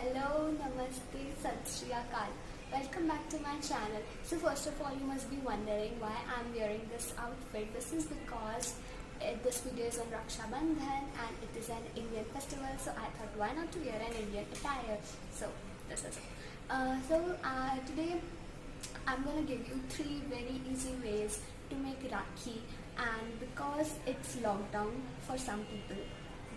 Hello, Namaste, Sat Shri Akal. Welcome back to my channel. So first of all, you must be wondering why I'm wearing this outfit. This is because this video is on Raksha Bandhan and it is an Indian festival. So I thought, why not to wear an Indian attire? So this is it. Today I'm gonna give you 3 very easy ways to make Rakhi, and because it's lockdown for some people,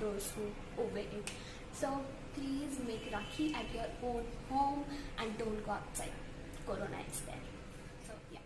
those who obey it. So please make Rakhi at your own home and don't go outside. Corona is there. So yeah.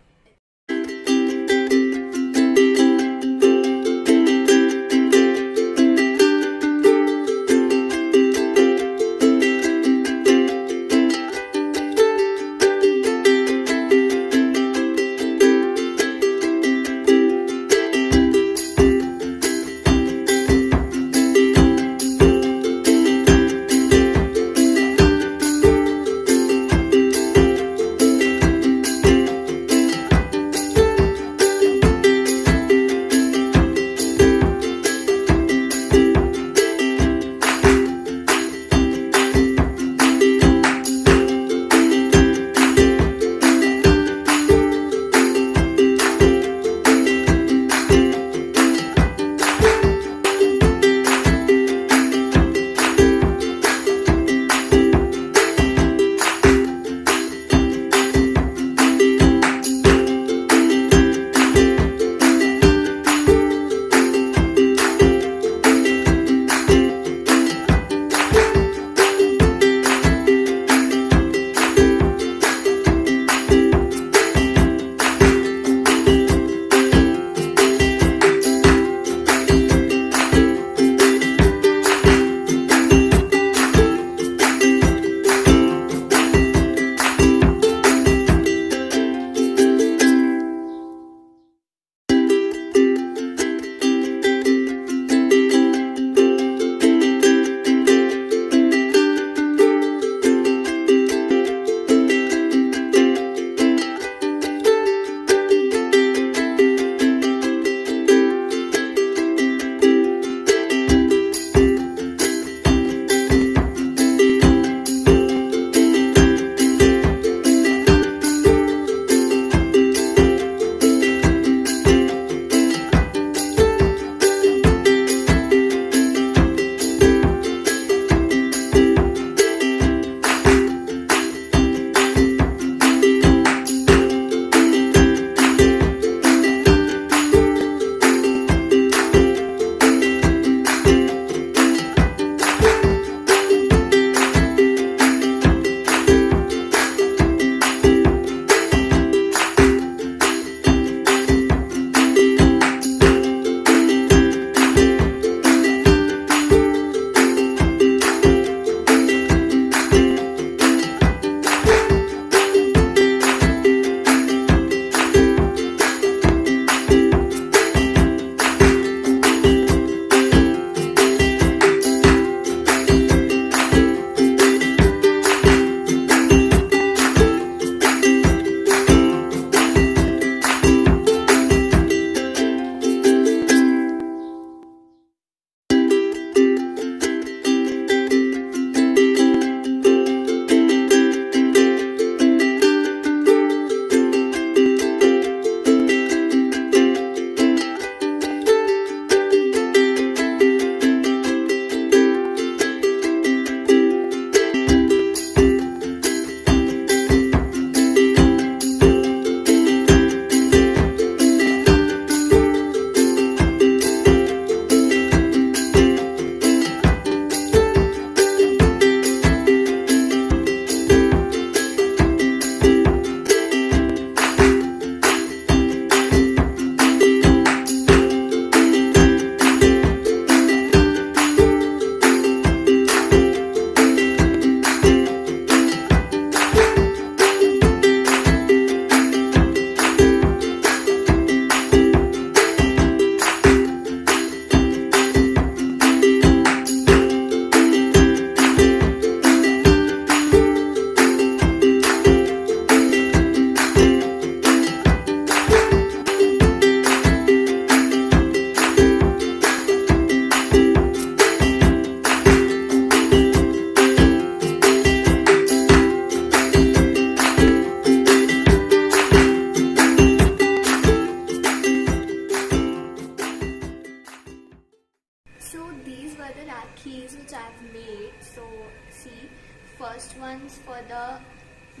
First ones for the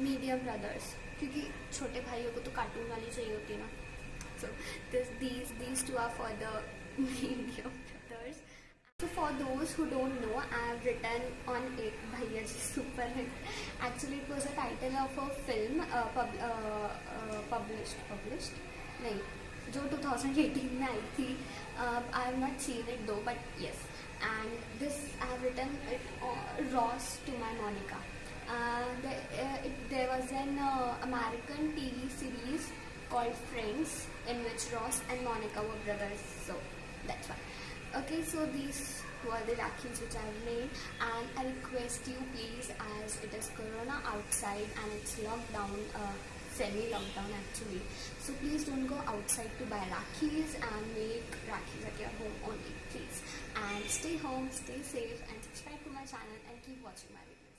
medium brothers, क्योंकि छोटे भाइयों को तो cartoon वाली चाहिए होती है ना. So these two are for the medium brothers. So for those who don't know, I have written on Ek Bhaiya Ji Super Hit. Actually, it was a title of a film published नहीं, जो 2018 में आई थी. I have not seen it though, but yes. And this I have written it Ross to my Monica. There was an American TV series called Friends in which Ross and Monica were brothers. So that's why. Okay, so these were the Rakhis which I have made, and I request you please, as it is Corona outside and it's lockdown, semi-lockdown actually, so please don't go outside to buy Rakhis and make Rakhis at your home only, please. And stay home, stay safe, and subscribe to my channel and keep watching my videos.